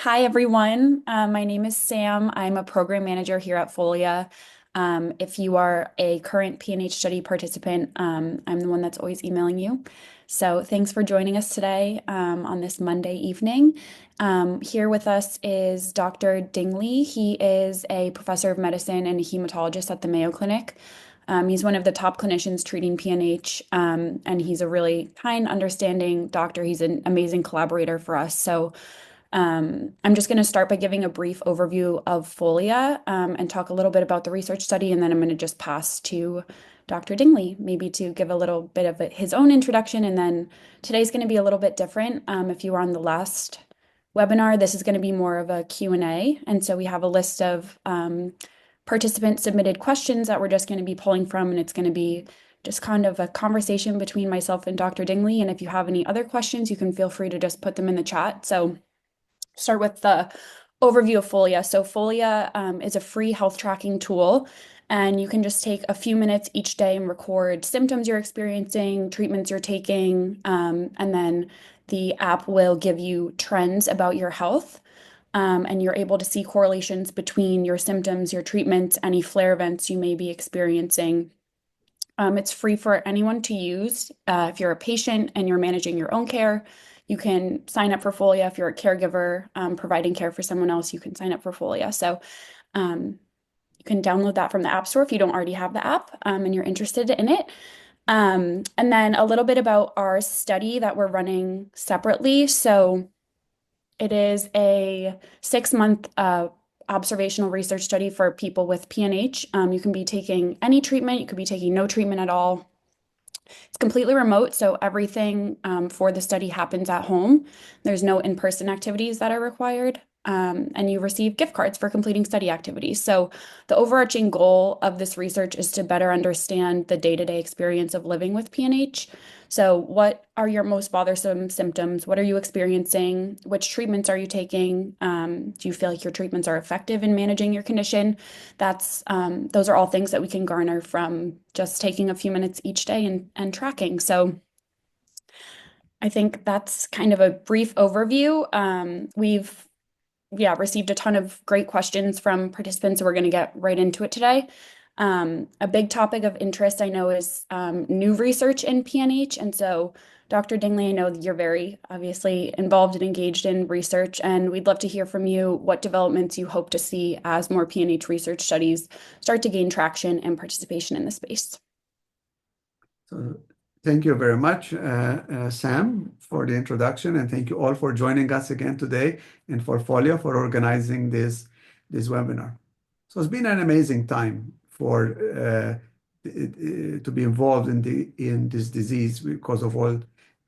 Hi, everyone. My name is Sam. I'm a program manager here at Folia. If you are a current PNH study participant, I'm the one that's always emailing you. So thanks for joining us today on this Monday evening. Here with us is Dr. Dingli. He is a professor of medicine and a hematologist at the Mayo Clinic. He's one of the top clinicians treating PNH, and he's a really kind, understanding doctor. He's an amazing collaborator for us. I'm just going to start by giving a brief overview of Folia and talk a little bit about the research study, and then I'm going to just pass to Dr. Dingley, maybe to give a little bit of his own introduction, and then today's going to be a little bit different. If you were on the last webinar, this is going to be more of a Q&A, and so we have a list of participant submitted questions that we're just going to be pulling from, and it's going to be just kind of a conversation between myself and Dr. Dingley, and if you have any other questions, you can feel free to just put them in the chat. So start with the overview of Folia. So Folia is a free health tracking tool, and you can just take a few minutes each day and record symptoms you're experiencing, treatments you're taking, and then the app will give you trends about your health. And you're able to see correlations between your symptoms, your treatments, any flare events you may be experiencing. It's free for anyone to use. If you're a patient and you're managing your own care, you can sign up for Folia. If you're a caregiver providing care for someone else, you can sign up for Folia. So you can download that from the App Store if you don't already have the app and you're interested in it. And then a little bit about our study that we're running separately. So it is a 6-month observational research study for people with PNH. You can be taking any treatment, you could be taking no treatment at all. It's completely remote, so everything for the study happens at home. There's no in-person activities that are required, and you receive gift cards for completing study activities. So the overarching goal of this research is to better understand the day-to-day experience of living with PNH. So what are your most bothersome symptoms? What are you experiencing? Which treatments are you taking? Do you feel like your treatments are effective in managing your condition? Those are all things that we can garner from just taking a few minutes each day and tracking. So I think that's kind of a brief overview. We've received a ton of great questions from participants, so we're going to get right into it today. A big topic of interest I know is new research in PNH. And so, Dr. Dingley, I know you're very obviously involved and engaged in research, and we'd love to hear from you what developments you hope to see as more PNH research studies start to gain traction and participation in the space. So thank you very much, Sam, for the introduction, and thank you all for joining us again today, and for Folia for organizing this webinar. So it's been an amazing time to be involved in this disease because of all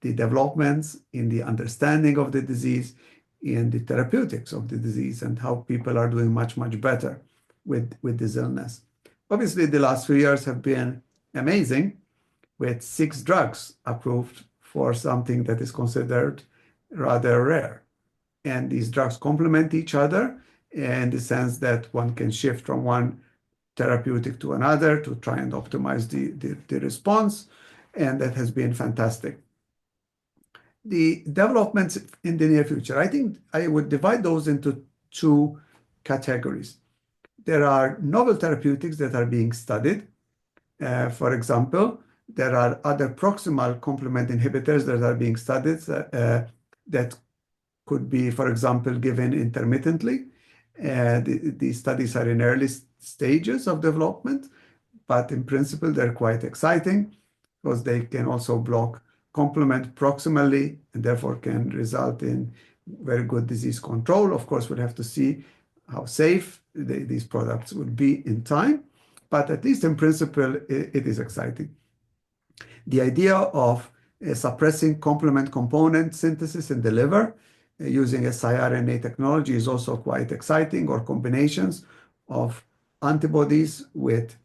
the developments in the understanding of the disease, in the therapeutics of the disease, and how people are doing much, much better with this illness. Obviously, the last few years have been amazing, with 6 drugs approved for something that is considered rather rare. And these drugs complement each other in the sense that one can shift from one therapeutic to another to try and optimize the response. And that has been fantastic. The developments in the near future, I think I would divide those into 2 categories. There are novel therapeutics that are being studied. For example, there are other proximal complement inhibitors that are being studied that could be, for example, given intermittently. These studies are in early stages of development, but in principle, they're quite exciting because they can also block complement proximally and therefore can result in very good disease control. Of course, we'll have to see how safe these products will be in time, but at least in principle, it is exciting. The idea of suppressing complement component synthesis in the liver using siRNA technology is also quite exciting, or combinations of antibodies with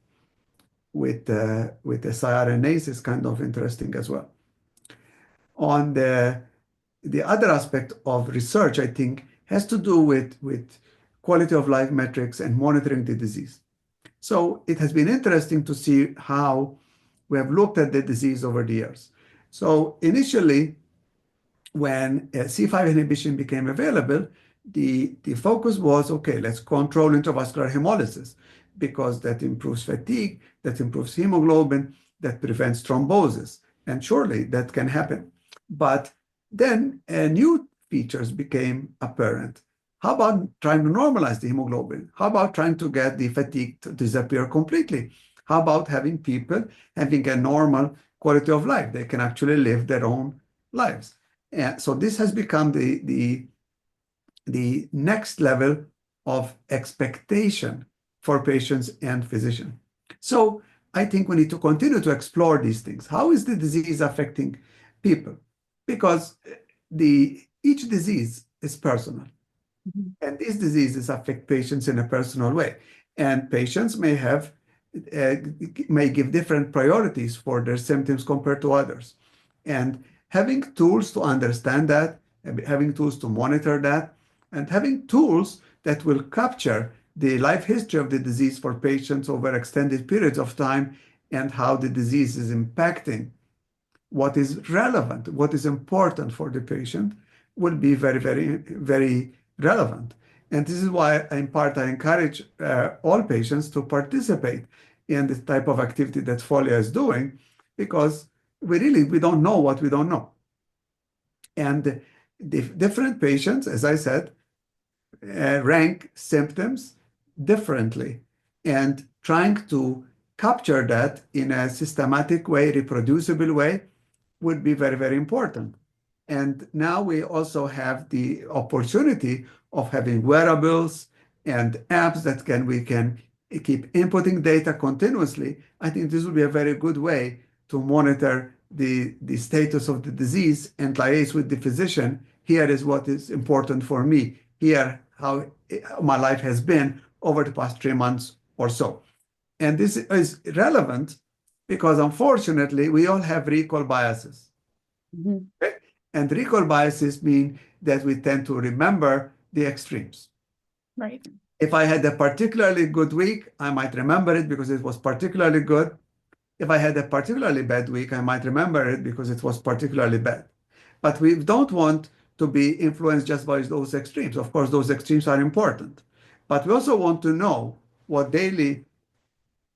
the siRNAs is kind of interesting as well. On the other aspect of research, I think, has to do with quality of life metrics and monitoring the disease. So it has been interesting to see how we have looked at the disease over the years. So initially, when C5 inhibition became available, the focus was, okay, let's control intravascular hemolysis because that improves fatigue, that improves hemoglobin, that prevents thrombosis. And surely that can happen. But then new features became apparent. How about trying to normalize the hemoglobin? How about trying to get the fatigue to disappear completely? How about having people having a normal quality of life? They can actually live their own lives. And so this has become the next level of expectation for patients and physicians. So I think we need to continue to explore these things. How is the disease affecting people? Because each disease is personal, Mhm. and these diseases affect patients in a personal way. And patients uh, may give different priorities for their symptoms compared to others. And having tools to understand that, having tools to monitor that, and having tools that will capture the life history of the disease for patients over extended periods of time and how the disease is impacting what is relevant, what is important for the patient will be very, very, very relevant. And this is why, in part, I encourage all patients to participate in this type of activity that Folia is doing, because we don't know what we don't know. And the different patients, as I said, rank symptoms differently, and trying to capture that in a systematic way, reproducible way, would be very, very important. And now we also have the opportunity of having wearables and apps that we can keep inputting data continuously. I think this will be a very good way to monitor the status of the disease and liaise with the physician. Here is what is important for me. Here, how my life has been over the past 3 months or so. And this is relevant because unfortunately, we all have recall biases. Mhm. Okay? And recall biases mean that we tend to remember the extremes. Right. If I had a particularly good week, I might remember it because it was particularly good. If I had a particularly bad week, I might remember it because it was particularly bad. But we don't want to be influenced just by those extremes. Of course, those extremes are important. But we also want to know what daily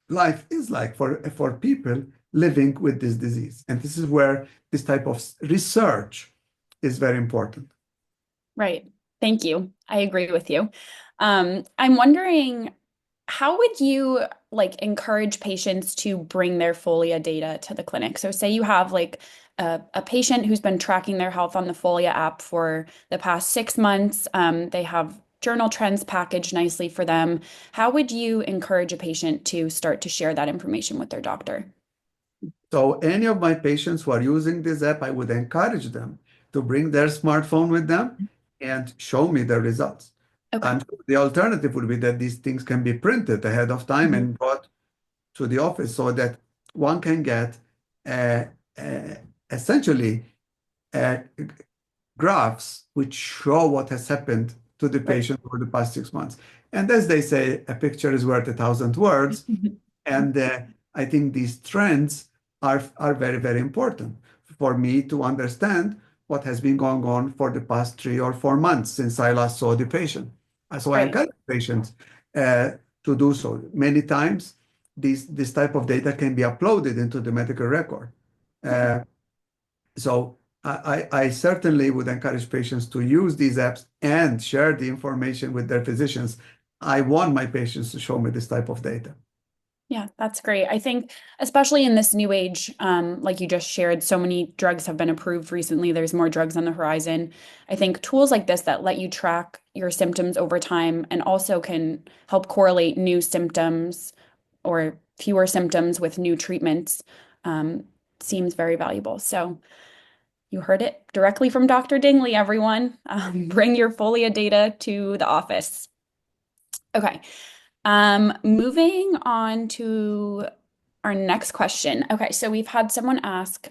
life is like for people living with this disease. And this is where this type of research is very important. Right. Thank you. I agree with you. I'm wondering, how would you encourage patients to bring their Folia data to the clinic? So say you have a patient who's been tracking their health on the Folia app for the past 6 months. They have journal trends packaged nicely for them. How would you encourage a patient to start to share that information with their doctor? So any of my patients who are using this app, I would encourage them to bring their smartphone with them and show me the results. Okay. And the alternative would be that these things can be printed ahead of time Mhm. and brought to the office so that one can get uh, uh, essentially uh, graphs which show what has happened to the Right. patient over the past 6 months. And as they say, a picture is worth 1,000 words. And I think these trends are very, very important for me to understand what has been going on for the past 3 or 4 months since I last saw the patient. So I Right. encourage patients to do so. Many times, this type of data can be uploaded into the medical record. Okay. Uh, so I certainly would encourage patients to use these apps and share the information with their physicians. I want my patients to show me this type of data. Yeah, that's great. I think, especially in this new age, like you just shared, so many drugs have been approved recently. There's more drugs on the horizon. I think tools like this that let you track your symptoms over time and also can help correlate new symptoms or fewer symptoms with new treatments um, seems very valuable. So you heard it directly from Dr. Dingley, everyone. Bring your Folia data to the office. Okay. Moving on to our next question. Okay, so we've had someone ask,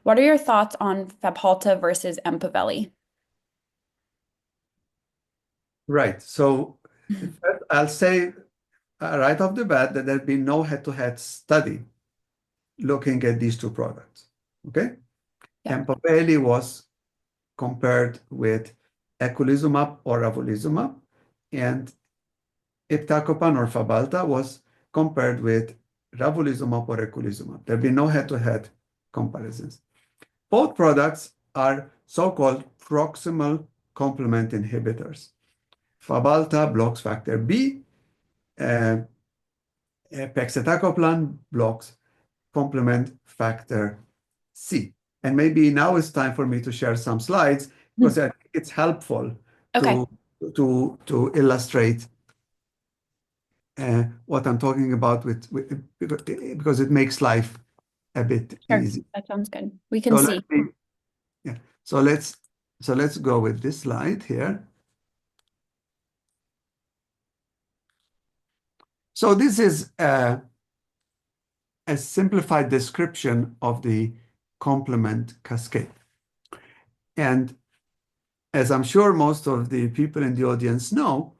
what are your thoughts on Fabhalta versus Empaveli? Right. So first, I'll say right off the bat that there's been no head-to-head study looking at these two products. Okay? Yeah. Empaveli was compared with eculizumab or ravulizumab, and iptacopan or Fabhalta was compared with ravulizumab or eculizumab. There have been no head-to-head comparisons. Both products are so-called proximal complement inhibitors. Fabhalta blocks factor B, uh, pegcetacoplan blocks complement factor C. And maybe now it's time for me to share some slides because Hmm. I think it's helpful Okay, to, to illustrate what I'm talking about because it makes life a bit sure. easy. That sounds good. We can So let see. me, yeah. So let's go with this slide here. So this is a simplified description of the complement cascade. And as I'm sure most of the people in the audience know,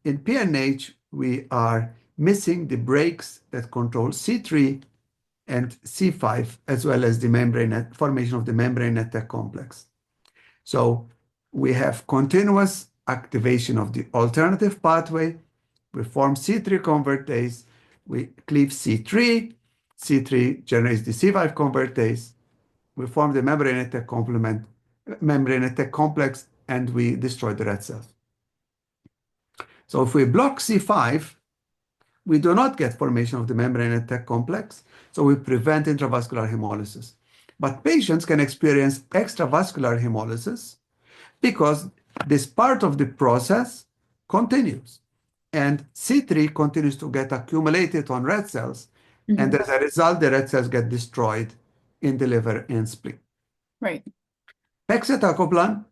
in PNH, we are missing the brakes that control C3 and C5, as well as the formation of the membrane attack complex. So we have continuous activation of the alternative pathway. We form C3 convertase. We cleave C3. C3 generates the C5 convertase. We form the membrane attack complex, and we destroy the red cells. So if we block C5, we do not get formation of the membrane attack complex, so we prevent intravascular hemolysis. But patients can experience extravascular hemolysis because this part of the process continues. And C3 continues to get accumulated on red cells, and Hmm. as a result, the red cells get destroyed in the liver and spleen. Right. Pegcetacoplan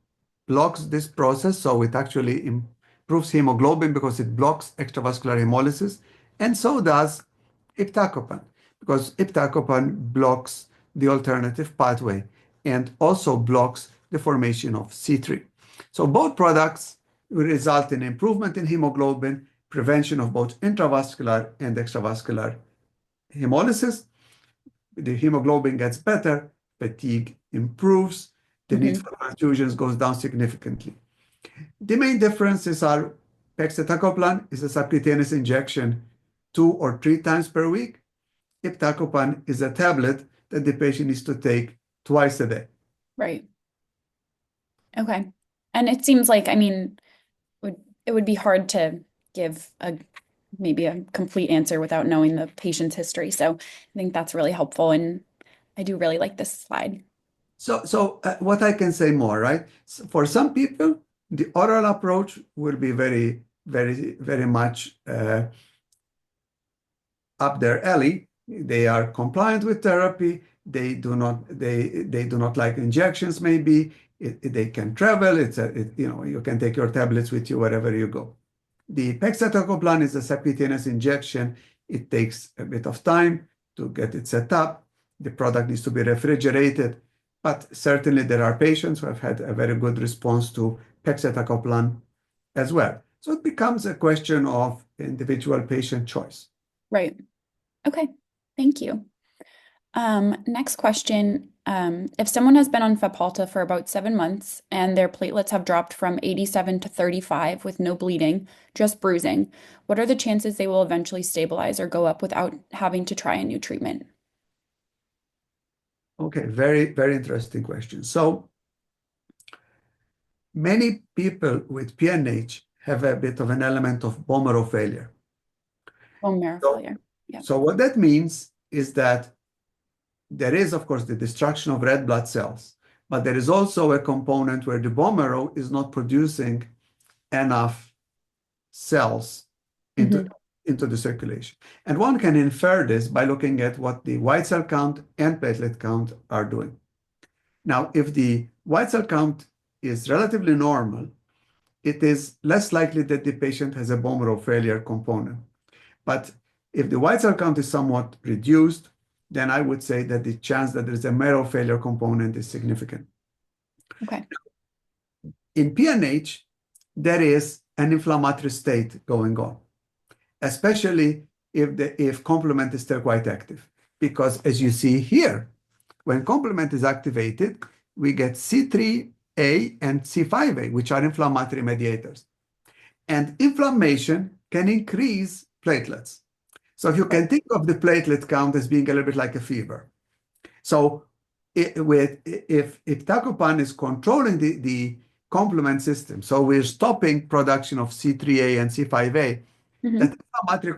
blocks this process, so it actually improves hemoglobin because it blocks extravascular hemolysis, and so does iptacopan, because iptacopan blocks the alternative pathway and also blocks the formation of C3. So both products will result in improvement in hemoglobin, prevention of both intravascular and extravascular hemolysis. The hemoglobin gets better, fatigue improves, the need Hmm. for transfusions goes down significantly. The main differences are pegcetacoplan is a subcutaneous injection 2 or 3 times per week. Iptacopan is a tablet that the patient needs to take twice a day. Right. Okay. And it seems like, I mean, would it would be hard to give a maybe a complete answer without knowing the patient's history. So I think that's really helpful, and I do really like this slide. So what I can say more, right? For some people, the oral approach will be very, very, very much up their alley. They are compliant with therapy. They do not like injections. Maybe they can travel. You can take your tablets with you wherever you go. The pegcetacoplan is a subcutaneous injection. It takes a bit of time to get it set up. The product needs to be refrigerated, but certainly there are patients who have had a very good response to pegcetacoplan as well. So it becomes a question of individual patient choice. Right. Okay. Thank you. Next question. If someone has been on Fabhalta for about 7 months and their platelets have dropped from 87 to 35 with no bleeding, just bruising, what are the chances they will eventually stabilize or go up without having to try a new treatment? Okay, very, very interesting question. So many people with PNH have a bit of an element of bone marrow failure. Bone marrow So, failure. Yeah. so what that means is that there is, of course, the destruction of red blood cells, but there is also a component where the bone marrow is not producing enough cells into, Hmm. into the circulation. And one can infer this by looking at what the white cell count and platelet count are doing. Now, if the white cell count is relatively normal, it is less likely that the patient has a bone marrow failure component. But if the white cell count is somewhat reduced, then I would say that the chance that there's a marrow failure component is significant. Okay. In PNH, there is an inflammatory state going on, especially if complement is still quite active. Because as you see here, when complement is activated, we get C3 A and C5a, which are inflammatory mediators. And inflammation can increase platelets. So if you Right. can think of the platelet count as being a little bit like a fever. So if iptacopan is controlling the complement system, so we're stopping production of C3a and C5a, that Hmm. inflammatory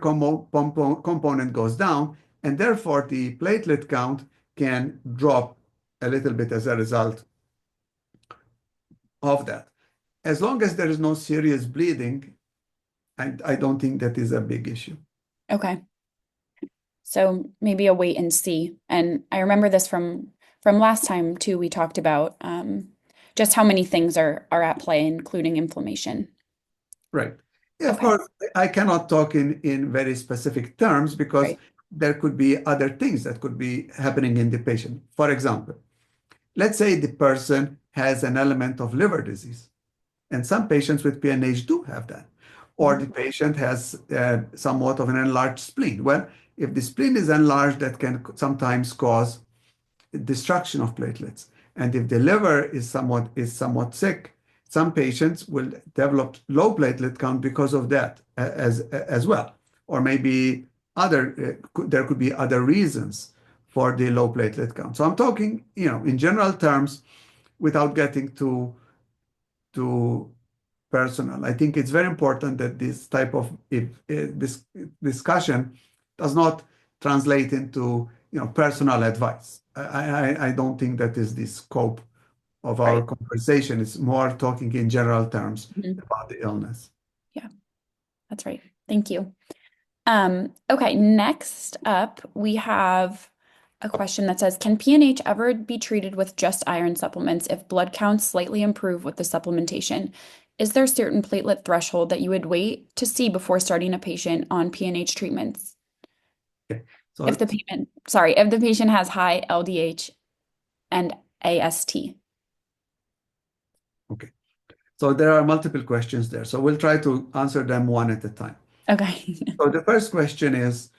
component goes down, and therefore the platelet count can drop a little bit as a result of that. As long as there is no serious bleeding, I don't think that is a big issue. Okay. So maybe a wait and see. And I remember this from last time too. We talked about just how many things are at play, including inflammation. Right. Yeah, of Okay. course, I cannot talk in very specific terms because Right. there could be other things that could be happening in the patient. For example, let's say the person has an element of liver disease, and some patients with PNH do have that. Or Mhm. the patient has somewhat of an enlarged spleen. Well, if the spleen is enlarged, that can sometimes cause destruction of platelets. And if the liver is somewhat sick, some patients will develop low platelet count because of that as well. Or maybe there could be other reasons for the low platelet count. So I'm talking, in general terms, without getting too personal. I think it's very important that this type of this discussion does not translate into personal advice. I don't think that is the scope of our Right. conversation. It's more talking in general terms Mhm. about the illness. Yeah, that's right. Thank you. Okay, next up, we have a question that says, can PNH ever be treated with just iron supplements if blood counts slightly improve with the supplementation? Is there a certain platelet threshold that you would wait to see before starting a patient on PNH treatments? Okay. If So the patient has high LDH and AST. okay. So there are multiple questions there. So we'll try to answer them one at a time. Okay. So the first question is,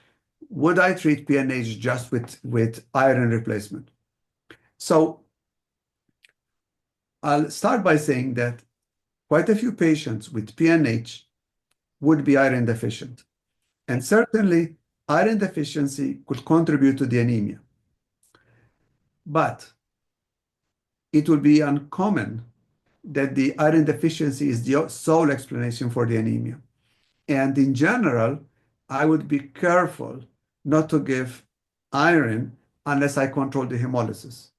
would I treat PNH just with iron replacement? So I'll start by saying that quite a few patients with PNH would be iron deficient. And certainly, iron deficiency could contribute to the anemia. But it would be uncommon that the iron deficiency is the sole explanation for the anemia. And in general, I would be careful not to give iron unless I control the hemolysis.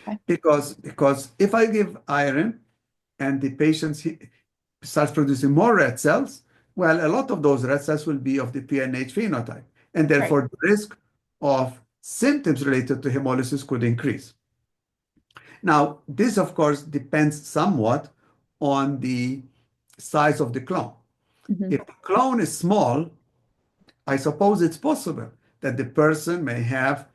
Okay. Because if I give iron and the patient starts producing more red cells, well, a lot of those red cells will be of the PNH phenotype. And Right. therefore, the risk of symptoms related to hemolysis could increase. Now, this, of course, depends somewhat on the size of the clone. Mhm. If the clone is small, I suppose it's possible that the person may have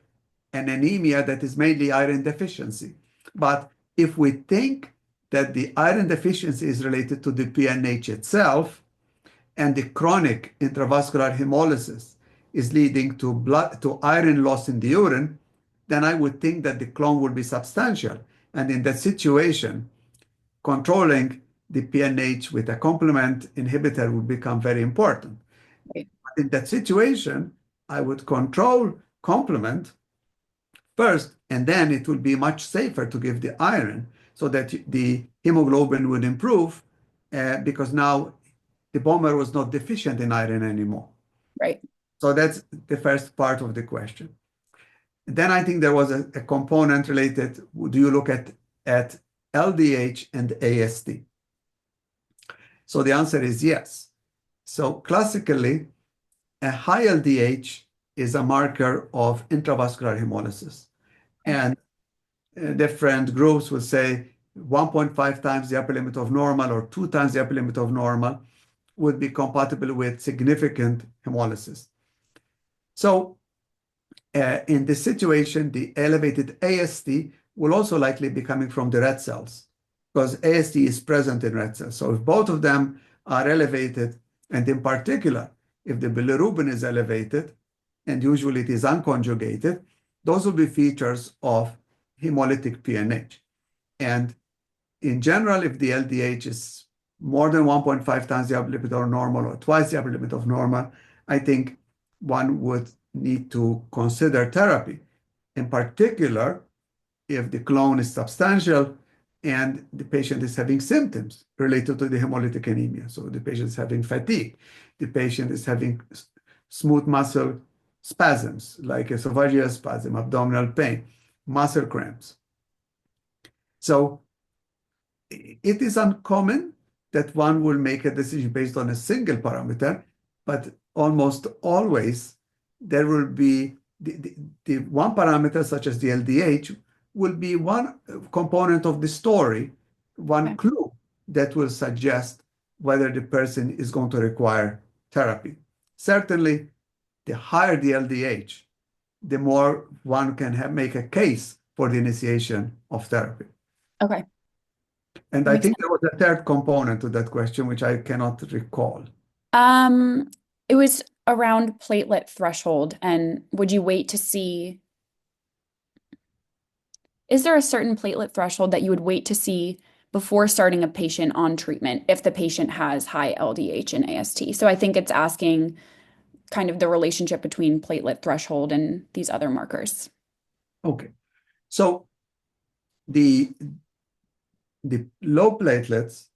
an anemia that is mainly iron deficiency. But if we think that the iron deficiency is related to the PNH itself and the chronic intravascular hemolysis is leading to iron loss in the urine, then I would think that the clone would be substantial. And in that situation, controlling the PNH with a complement inhibitor would become very important. Right. In that situation, I would control complement first, and then it will be much safer to give the iron so that the hemoglobin would improve because now the bone marrow was not deficient in iron anymore. Right. So that's the first part of the question. Then I think there was a component related, do you look at LDH and AST? So the answer is yes. So classically, a high LDH is a marker of intravascular hemolysis. Okay. And different groups will say 1.5 times the upper limit of normal or 2 times the upper limit of normal would be compatible with significant hemolysis. So in this situation, the elevated AST will also likely be coming from the red cells because AST is present in red cells. So if both of them are elevated, and in particular, if the bilirubin is elevated, and usually it is unconjugated, those will be features of hemolytic PNH. And in general, if the LDH is more than 1.5 times the upper limit of normal or twice the upper limit of normal, I think one would need to consider therapy. In particular, if the clone is substantial and the patient is having symptoms related to the hemolytic anemia. So the patient is having fatigue, the patient is having smooth muscle spasms like esophageal spasm, abdominal pain, muscle cramps. So it is uncommon that one will make a decision based on a single parameter, but almost always there will be the one parameter, such as the LDH, will be one component of the story, one Okay. clue that will suggest whether the person is going to require therapy. Certainly, the higher the LDH, the more one can make a case for the initiation of therapy. Okay. And That I makes think sense. there was a third component to that question, which I cannot recall. Um, it was around platelet threshold, and would you wait to see, is there a certain platelet threshold that you would wait to see before starting a patient on treatment if the patient has high LDH and AST? So I think it's asking kind of the relationship between platelet threshold and these other markers. Okay. So the the low platelets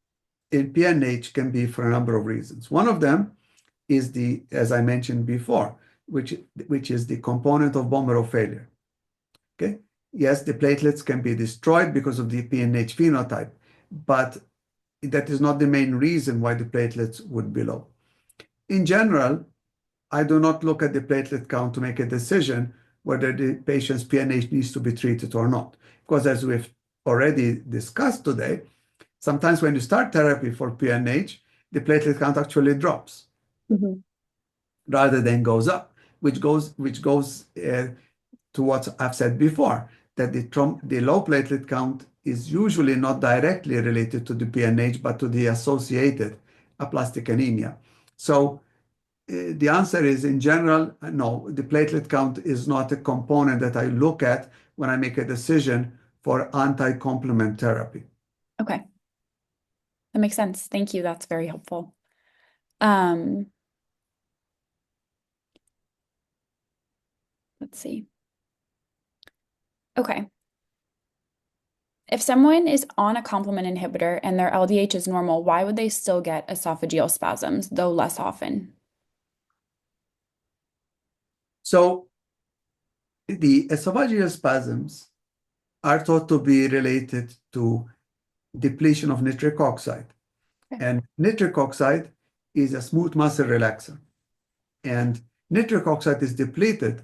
in PNH can be for a number of reasons. One of them is the, as I mentioned before, which is the component of bone marrow failure. Okay. Yes, the platelets can be destroyed because of the PNH phenotype, but that is not the main reason why the platelets would be low. In general, I do not look at the platelet count to make a decision whether the patient's PNH needs to be treated or not. Because as we've already discussed today, sometimes when you start therapy for PNH, the platelet count actually drops Mhm. rather than goes up, which goes to what I've said before, that the low platelet count is usually not directly related to the PNH, but to the associated aplastic anemia. So the answer is, in general, no, the platelet count is not a component that I look at when I make a decision for anti-complement therapy. Okay, that makes sense. Thank you. That's very helpful. Um, let's see. Okay. If someone is on a complement inhibitor and their LDH is normal, why would they still get esophageal spasms, though less often? So the esophageal spasms are thought to be related to depletion of nitric oxide. Okay. And nitric oxide is a smooth muscle relaxer. And nitric oxide is depleted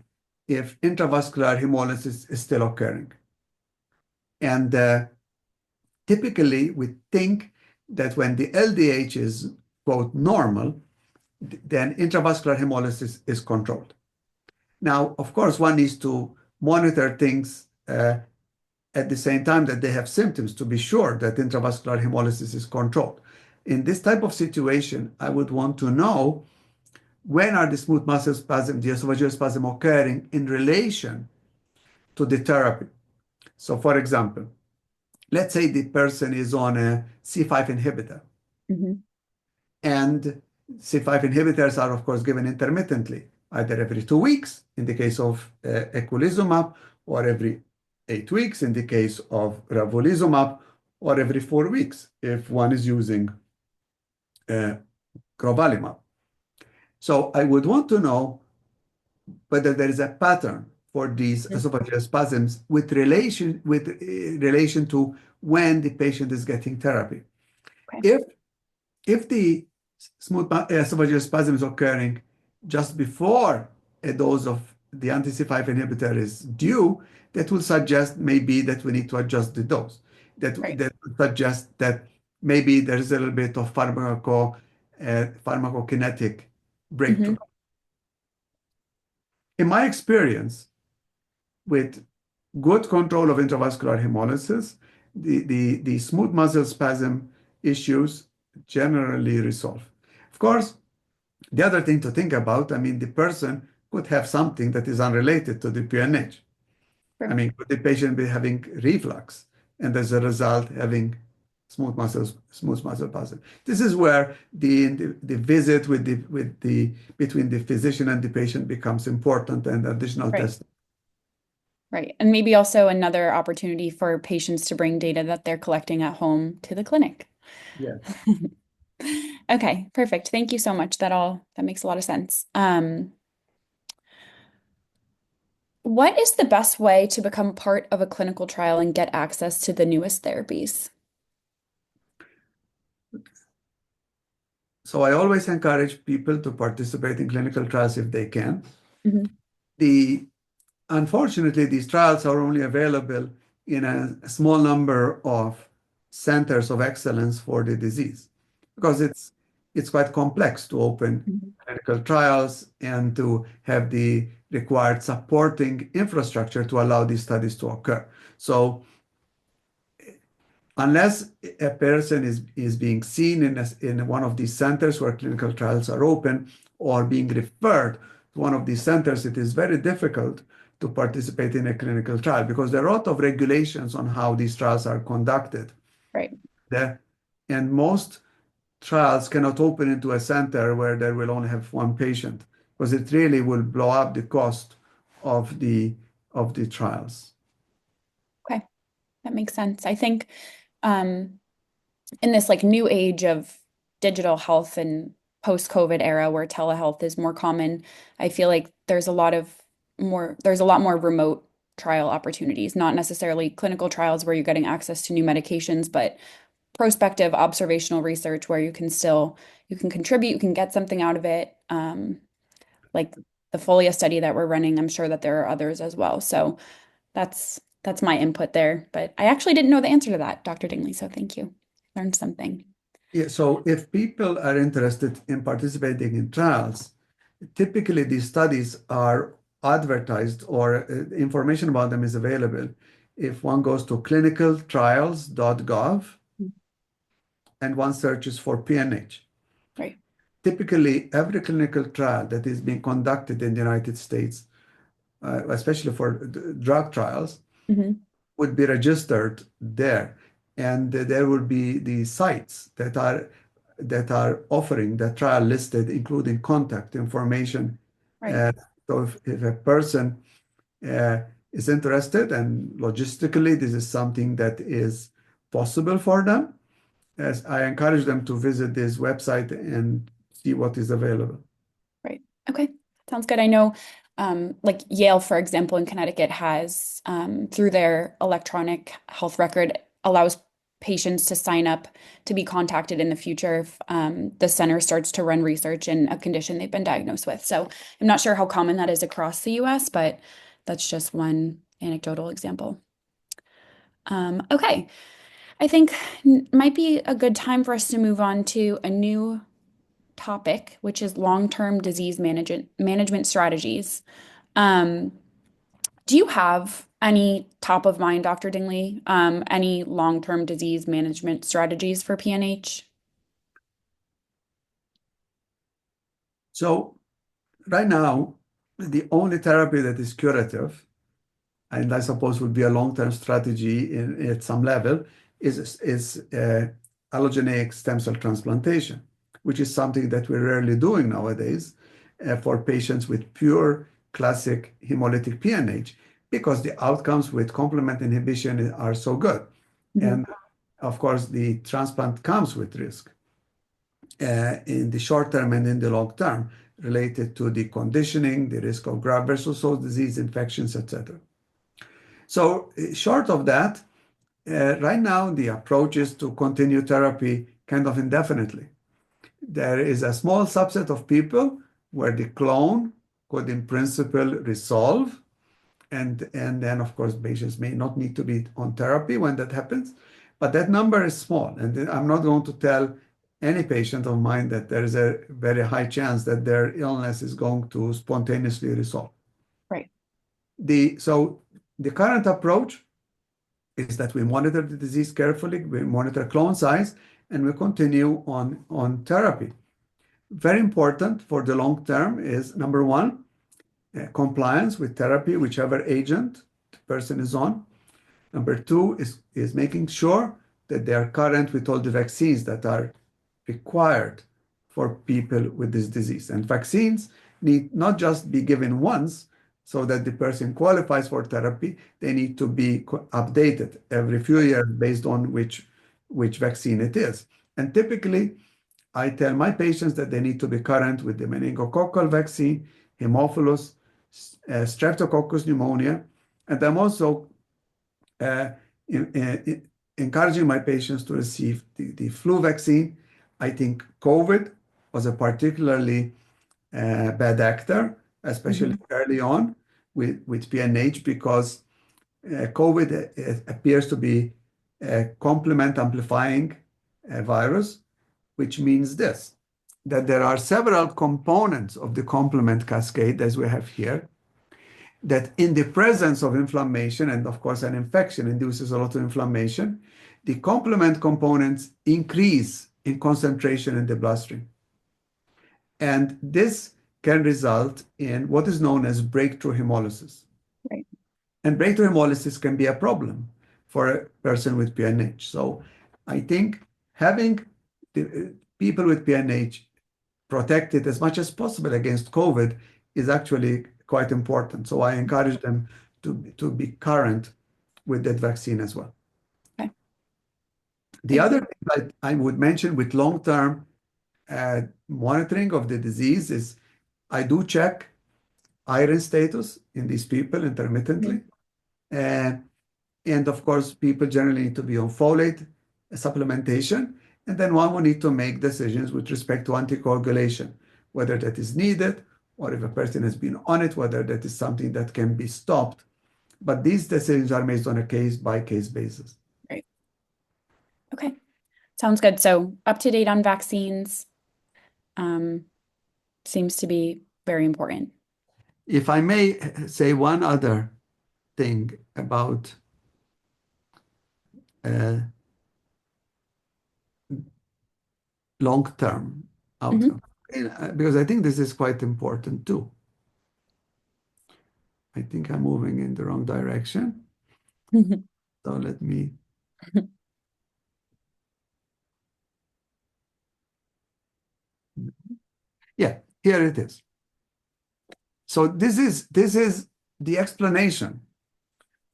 if intravascular hemolysis is still occurring. And typically, we think that when the LDH is, quote, normal, then intravascular hemolysis is controlled. Now, of course, one needs to monitor things at the same time that they have symptoms to be sure that intravascular hemolysis is controlled. In this type of situation, I would want to know when are the smooth muscle spasm, the esophageal spasm occurring in relation to the therapy. So, for example, let's say the person is on a C5 inhibitor, Mhm. and C5 inhibitors are, of course, given intermittently, either every 2 weeks in the case of eculizumab, or every 8 weeks in the case of ravulizumab, or every 4 weeks if one is using uh, crovalimab. So I would want to know whether there is a pattern for these esophageal spasms with relation to when the patient is getting therapy. Okay. If if the smooth esophageal spasm is occurring just before a dose of the anti-C5 inhibitor is due, that will suggest maybe that we need to adjust the dose. That Right. that would suggest that maybe there is a little bit of pharmacokinetic Hmm. breakthrough. In my experience, with good control of intravascular hemolysis, the smooth muscle spasm issues generally resolve. Of course, the other thing to think about, I mean, the person could have something that is unrelated to the PNH. I Sure. mean, could the patient be having reflux and as a result having smooth muscle puzzle. This is where the visit with the between the physician and the patient becomes important and additional Right. testing. Right. And maybe also another opportunity for patients to bring data that they're collecting at home to the clinic. Yes. Okay, perfect. Thank you so much. That makes a lot of sense. What is the best way to become part of a clinical trial and get access to the newest therapies? So I always encourage people to participate in clinical trials if they can. Mhm. The Unfortunately, these trials are only available in a small number of centers of excellence for the disease because it's quite complex to open Mhm. clinical trials and to have the required supporting infrastructure to allow these studies to occur. So unless a person is being seen in one of these centers where clinical trials are open or being referred to one of these centers, it is very difficult to participate in a clinical trial because there are a lot of regulations on how these trials are conducted. Right, The- and most trials cannot open into a center where they will only have one patient because it really will blow up the cost of the trials. okay, that makes sense. I think um, in this like new age of digital health and post-COVID era where telehealth is more common, I feel like there's a lot more remote trial opportunities, not necessarily clinical trials where you're getting access to new medications, but prospective observational research where you can contribute, you can get something out of it. Like the Folia study that we're running, I'm sure that there are others as well. So that's my input there. But I actually didn't know the answer to that, Dr. Dingley. So thank you. Learned something. Yeah, so if people are interested in participating in trials, typically these studies are advertised or information about them is available. If one goes to clinicaltrials.gov and one searches for PNH, Right. typically every clinical trial that is being conducted in the United States, especially for drug trials, Hmm. would be registered there. And there will be the sites that are offering the trial listed, including contact information. Right. Uh, so if a person uh, is interested and logistically this is something that is possible for them, as I encourage them to visit this website and see what is available. Right. Okay. Sounds good. I know, like Yale, for example, in Connecticut has, through their electronic health record, allows patients to sign up to be contacted in the future if the center starts to run research in a condition they've been diagnosed with. So I'm not sure how common that is across the US, but that's just one anecdotal example. Okay. I think might be a good time for us to move on to a new topic, which is long-term disease management strategies. Um, do you have any top of mind, Dr. Dingley, any long-term disease management strategies for PNH? So right now, the only therapy that is curative, and I suppose would be a long-term strategy at some level, is allogeneic stem cell transplantation, which is something that we're rarely doing nowadays for patients with pure classic hemolytic PNH because the outcomes with complement inhibition are so good. Mhm. And of course, the transplant comes with risk in the short term and in the long term related to the conditioning, the risk of graft versus host disease, infections, etc. So short of that, right now the approach is to continue therapy kind of indefinitely. There is a small subset of people where the clone could in principle resolve, and then of course patients may not need to be on therapy when that happens, but that number is small. And I'm not going to tell any patient of mine that there is a very high chance that their illness is going to spontaneously resolve. Right. So the current approach is that we monitor the disease carefully, we monitor clone size, and we continue on therapy. Very important for the long term is number one, compliance with therapy, whichever agent the person is on. Number two is making sure that they are current with all the vaccines that are required for people with this disease. And vaccines need not just be given once so that the person qualifies for therapy, they need to be updated every few years based on which vaccine it is. And typically, I tell my patients that they need to be current with the meningococcal vaccine, Haemophilus, Streptococcus pneumonia, and I'm also uh, encouraging my patients to receive the flu vaccine. I think COVID was a particularly bad actor, especially Mhm. early on with PNH, because COVID appears to be a complement amplifying virus, which means this, that there are several components of the complement cascade, as we have here, that in the presence of inflammation, and of course an infection induces a lot of inflammation, the complement components increase in concentration in the bloodstream. And this can result in what is known as breakthrough hemolysis. Right. And breakthrough hemolysis can be a problem for a person with PNH. So I think having the people with PNH protected as much as possible against COVID is actually quite important. So I encourage them to be current with that vaccine as well. Okay. The Thank other you. thing that I would mention with long-term monitoring of the disease is I do check iron status in these people intermittently. Mhm. Uh, and of course, people generally need to be on folate supplementation. And then one will need to make decisions with respect to anticoagulation, whether that is needed or if a person has been on it, whether that is something that can be stopped. But these decisions are based on a case-by-case basis. Right. Okay. Sounds good. So up to date on vaccines, um, seems to be very important. If I may say one other thing about uh, long-term Mhm. outcome, because I think this is quite important too. I think I'm moving in the wrong direction. So let me, yeah, here it is. So this is the explanation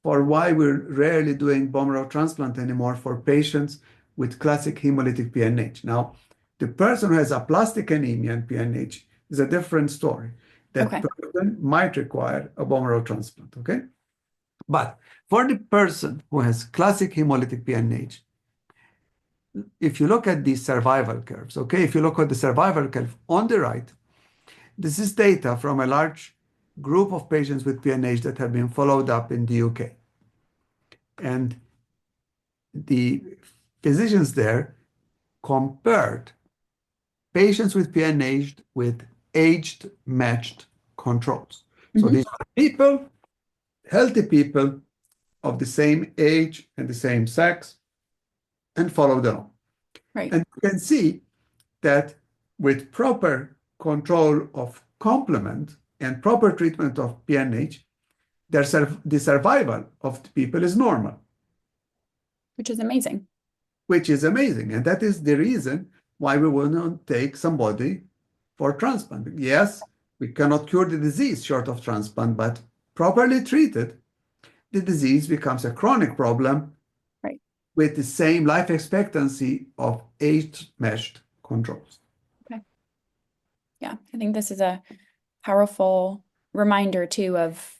for why we're rarely doing bone marrow transplant anymore for patients with classic hemolytic PNH. Now, the person who has aplastic anemia and PNH is a different story. That Okay. person might require a bone marrow transplant, okay? But for the person who has classic hemolytic PNH, if you look at the survival curves, okay, if you look at the survival curve on the right, this is data from a large group of patients with PNH that have been followed up in the UK. And the physicians there compared patients with PNH with aged matched controls. So Mhm. these are people, healthy people of the same age and the same sex, and followed along. Right. And you can see that with proper control of complement and proper treatment of PNH, the survival of the people is normal, Which is amazing. which is amazing. And that is the reason why we will not take somebody for transplant. Yes, we cannot cure the disease short of transplant, but properly treated, the disease becomes a chronic problem Right. with the same life expectancy of age-matched controls. Okay. Yeah. I think this is a powerful reminder too of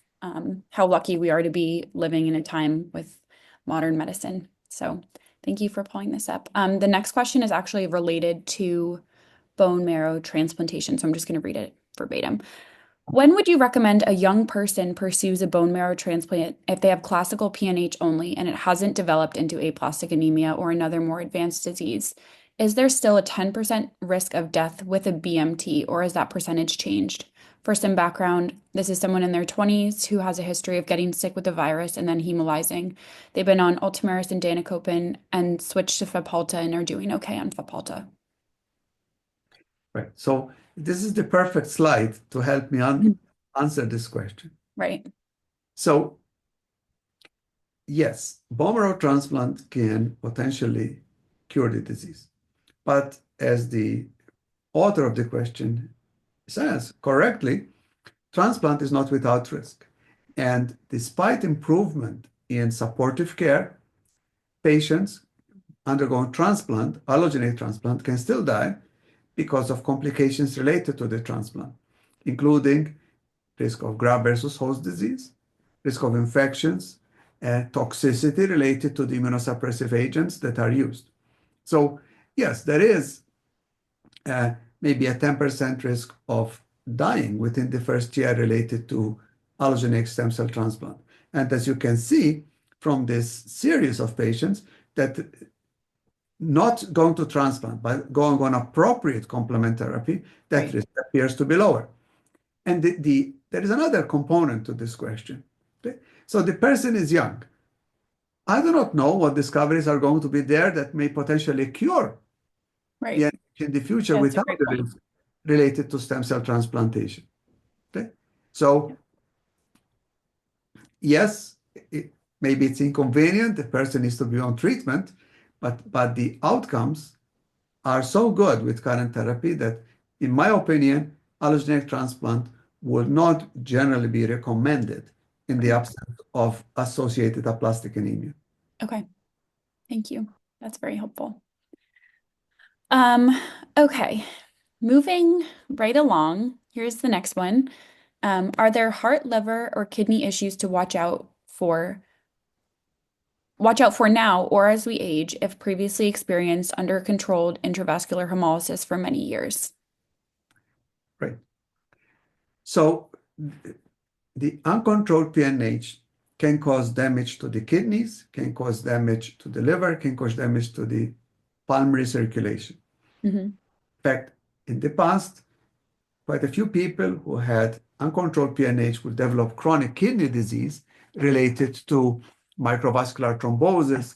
how lucky we are to be living in a time with modern medicine. So thank you for pulling this up. The next question is actually related to bone marrow transplantation. So I'm just going to read it verbatim. When would you recommend a young person pursues a bone marrow transplant if they have classical PNH only and it hasn't developed into aplastic anemia or another more advanced disease? Is there still a 10% risk of death with a BMT, or has that percentage changed? For some background, this is someone in their 20s who has a history of getting sick with the virus and then hemolyzing. They've been on Ultomiris and Danicopan and switched to Fabhalta and are doing okay on Fabhalta. Right. So this is the perfect slide to help me Mhm. answer this question. Right. So yes, bone marrow transplant can potentially cure the disease. But as the author of the question says correctly, transplant is not without risk. And despite improvement in supportive care, patients undergoing transplant, allogeneic transplant, can still die because of complications related to the transplant, including risk of graft versus host disease, risk of infections, toxicity related to the immunosuppressive agents that are used. So, yes, there is uh, maybe a 10% risk of dying within the first year related to allogeneic stem cell transplant. And as you can see from this series of patients, that not going to transplant, but going on appropriate complement therapy, that Right. risk appears to be lower. And there is another component to this question. Okay? So the person is young. I do not know what discoveries are going to be there that may potentially cure Right. PNH in the future Yeah, that's a without great the point. risk related to stem cell transplantation. Okay? So Yeah. yes, maybe it's inconvenient, the person needs to be on treatment, but the outcomes are so good with current therapy that, in my opinion, allogeneic transplant will not generally be recommended in the Right. absence of associated aplastic anemia. Okay. Thank you. That's very helpful. Um, okay. Moving right along, here's the next one. Are there heart, liver, or kidney issues to watch out for now or as we age if previously experienced under controlled intravascular hemolysis for many years? Right. So the uncontrolled PNH can cause damage to the kidneys, can cause damage to the liver, can cause damage to the pulmonary circulation. Hmm. In fact, in the past, quite a few people who had uncontrolled PNH would develop chronic kidney disease related to microvascular thrombosis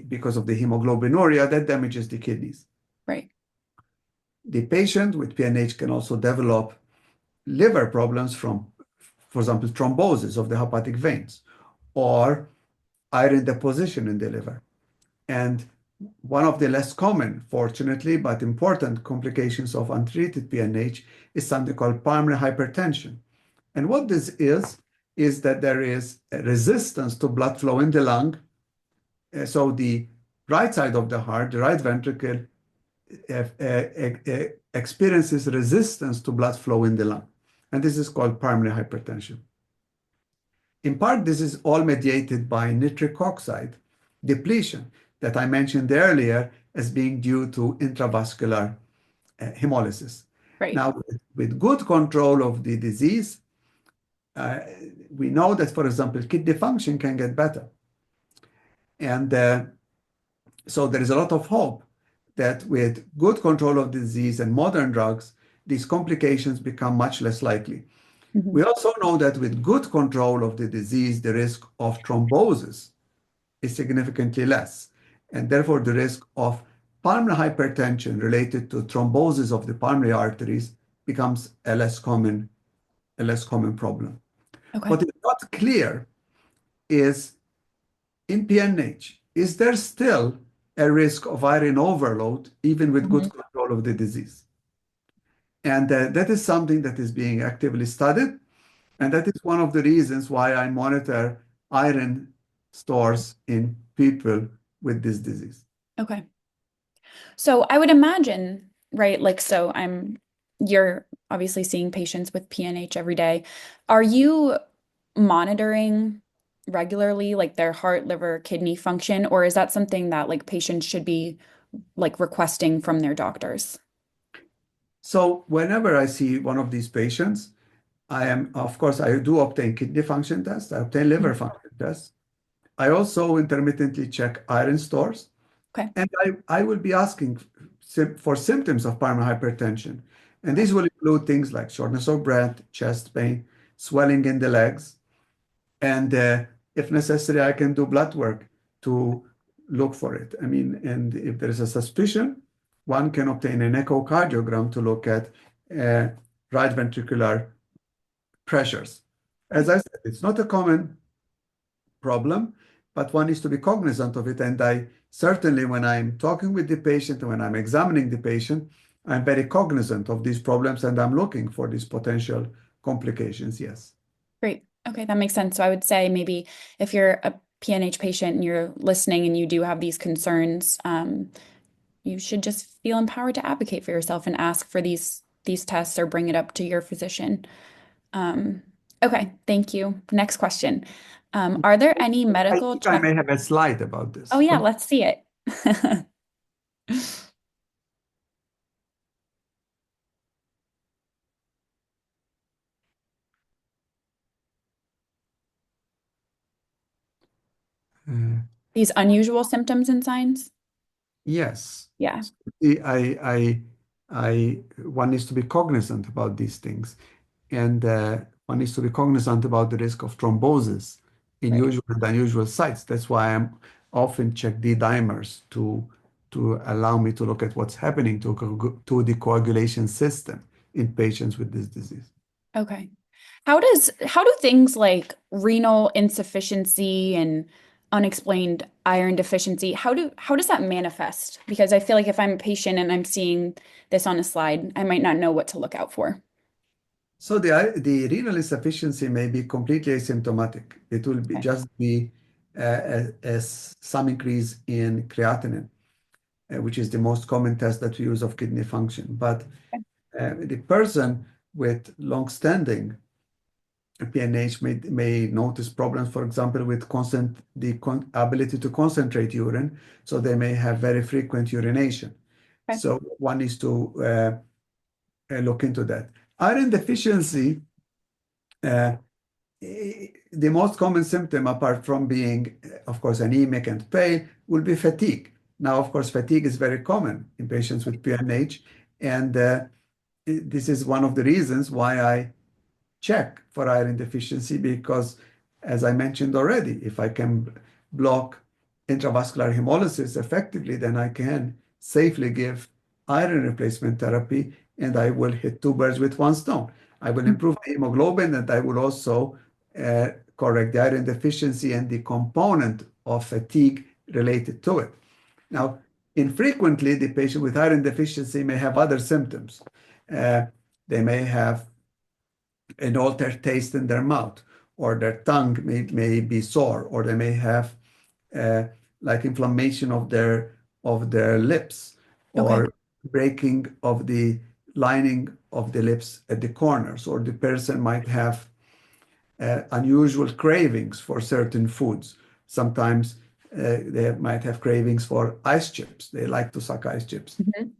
because of the hemoglobinuria that damages the kidneys. Right. The patient with PNH can also develop liver problems from, for example, thrombosis of the hepatic veins or iron deposition in the liver. And one of the less common, fortunately, but important complications of untreated PNH is something called pulmonary hypertension. And what this is that there is a resistance to blood flow in the lung. So the right side of the heart, the right ventricle, experiences resistance to blood flow in the lung. And this is called pulmonary hypertension. In part, this is all mediated by nitric oxide depletion that I mentioned earlier as being due to intravascular hemolysis. Right. Now, with good control of the disease, uh, we know that, for example, kidney function can get better. And so there is a lot of hope that with good control of the disease and modern drugs, these complications become much less likely. Hmm. We also know that with good control of the disease, the risk of thrombosis is significantly less. And therefore, the risk of pulmonary hypertension related to thrombosis of the pulmonary arteries becomes a less common problem. Okay. What is not clear is in PNH, is there still a risk of iron overload even with good Hmm. control of the disease? And that is something that is being actively studied. And that is one of the reasons why I monitor iron stores in people with this disease. Okay. So I would imagine, right, like, you're obviously seeing patients with PNH every day. Are you monitoring regularly, like their heart, liver, kidney function, or is that something that like patients should be like requesting from their doctors? So whenever I see one of these patients, of course, I do obtain kidney function tests, I obtain liver Mhm. function tests. I also intermittently check iron stores, Okay. and I will be asking for symptoms of pulmonary hypertension. And Okay. these will include things like shortness of breath, chest pain, swelling in the legs, and if necessary, I can do blood work to look for it. I mean, and if there is a suspicion, one can obtain an echocardiogram to look at uh, right ventricular pressures. As Right. I said, it's not a common problem, but one needs to be cognizant of it. And I certainly, when I'm talking with the patient and when I'm examining the patient, I'm very cognizant of these problems and I'm looking for these potential complications. Yes. Great. Okay, that makes sense. So I would say maybe if you're a PNH patient and you're listening and you do have these concerns, you should just feel empowered to advocate for yourself and ask for these tests or bring it up to your physician. Um, okay, thank you. Next question. Are there any I medical think I check? may have a slide about Oh this. yeah, let's see it. Uh, These unusual symptoms and signs? yes. Yeah. One needs to be cognizant about these things. And one needs to be cognizant about the risk of thrombosis in Right. usual and unusual sites. That's why I'm often check D dimers to allow me to look at what's happening to the coagulation system in patients with this disease. Okay. How do things like renal insufficiency and unexplained iron deficiency, how does that manifest? Because I feel like if I'm a patient and I'm seeing this on a slide, I might not know what to look out for. So the renal insufficiency may be completely asymptomatic. It will be Okay. just be as some increase in creatinine, which is the most common test that we use of kidney function. But the person with long-standing PNH may notice problems, for example, with ability to concentrate urine. So they may have very frequent urination. Okay. So one needs to look into that. Iron deficiency, uh, the most common symptom, apart from being, of course, anemic and pale, will be fatigue. Now, of course, fatigue is very common in patients with PNH, and this is one of the reasons why I check for iron deficiency because, as I mentioned already, if I can block intravascular hemolysis effectively, then I can safely give iron replacement therapy and I will hit two birds with one stone. I will improve the hemoglobin and I will also correct the iron deficiency and the component of fatigue related to it. Now, infrequently, the patient with iron deficiency may have other symptoms. Uh, they may have an altered taste in their mouth, or their tongue may be sore, or they may have uh, like inflammation of their lips, Okay. or breaking of the lining of the lips at the corners, or the person might have unusual cravings for certain foods. Sometimes they might have cravings for ice chips. They like to suck ice chips. Mhm.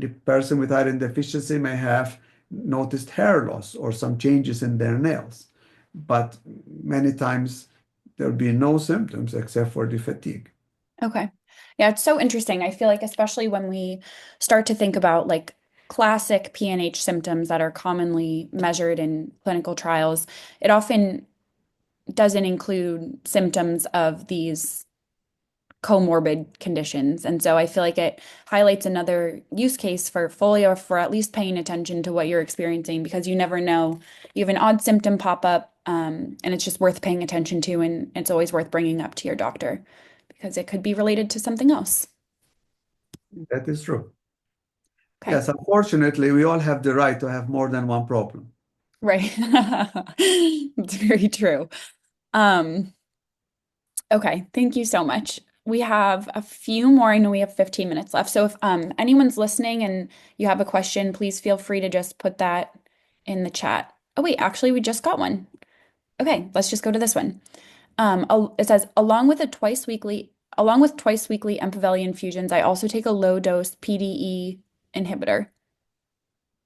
The person with iron deficiency may have noticed hair loss or some changes in their nails, but many times there'll be no symptoms except for the fatigue. Okay. Yeah, it's so interesting. I feel like especially when we start to think about like classic PNH symptoms that are commonly measured in clinical trials, it often doesn't include symptoms of these comorbid conditions. And so I feel like it highlights another use case for Folio for at least paying attention to what you're experiencing because you never know. You have an odd symptom pop up, and it's just worth paying attention to, and it's always worth bringing up to your doctor because it could be related to something else. That is true. Okay. Yes, unfortunately, we all have the right to have more than one problem. Right. It's very true. Um, Okay, thank you so much. We have a few more. I know we have 15 minutes left. So if anyone's listening and you have a question, please feel free to just put that in the chat. Oh wait, actually we just got one. Okay, let's just go to this one. It says, along with twice weekly Empaveli infusions, I also take a low dose PDE inhibitor.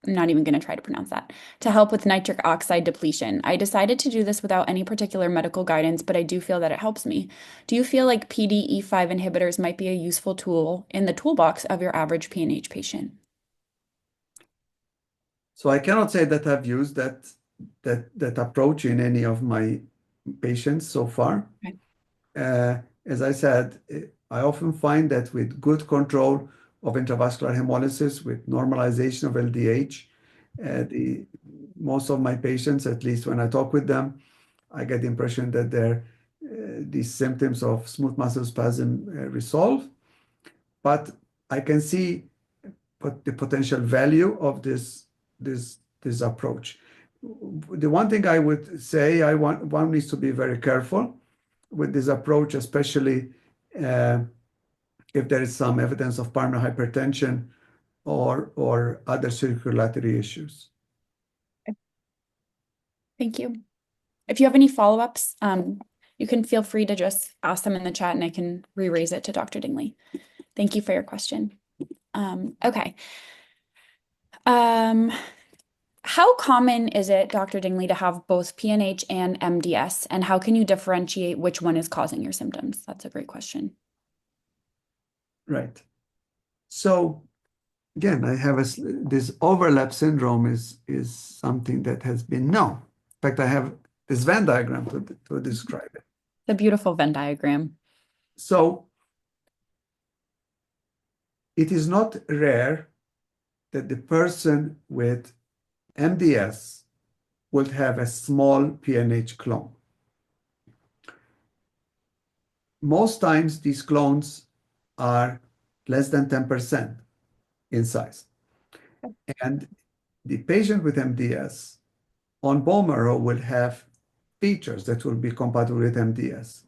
I'm not even going to try to pronounce that, to help with nitric oxide depletion. I decided to do this without any particular medical guidance, but I do feel that it helps me. Do you feel like PDE5 inhibitors might be a useful tool in the toolbox of your average PNH patient? So I cannot say that I've used that approach in any of my patients so far. Okay. As I said, I often find that with good control of intravascular hemolysis, with normalization of LDH, most of my patients, at least when I talk with them, I get the impression that their these symptoms of smooth muscle spasm resolve, but I can see the potential value of this approach. The one thing I would say, one needs to be very careful with this approach, especially if there is some evidence of pulmonary hypertension or other circulatory issues. Thank you. If you have any follow-ups, you can feel free to just ask them in the chat and I can re-raise it to Dr. Dingley. Thank you for your question. Okay. How common is it, Dr. Dingley, to have both PNH and MDS, and how can you differentiate which one is causing your symptoms? That's a great question. Right. So again, this overlap syndrome is something that has been known. In fact, I have this Venn diagram to describe it. The beautiful Venn diagram. So it is not rare that the person with MDS would have a small PNH clone. Most times these clones are less than 10% in size. And the patient with MDS on bone marrow will have features that will be compatible with MDS.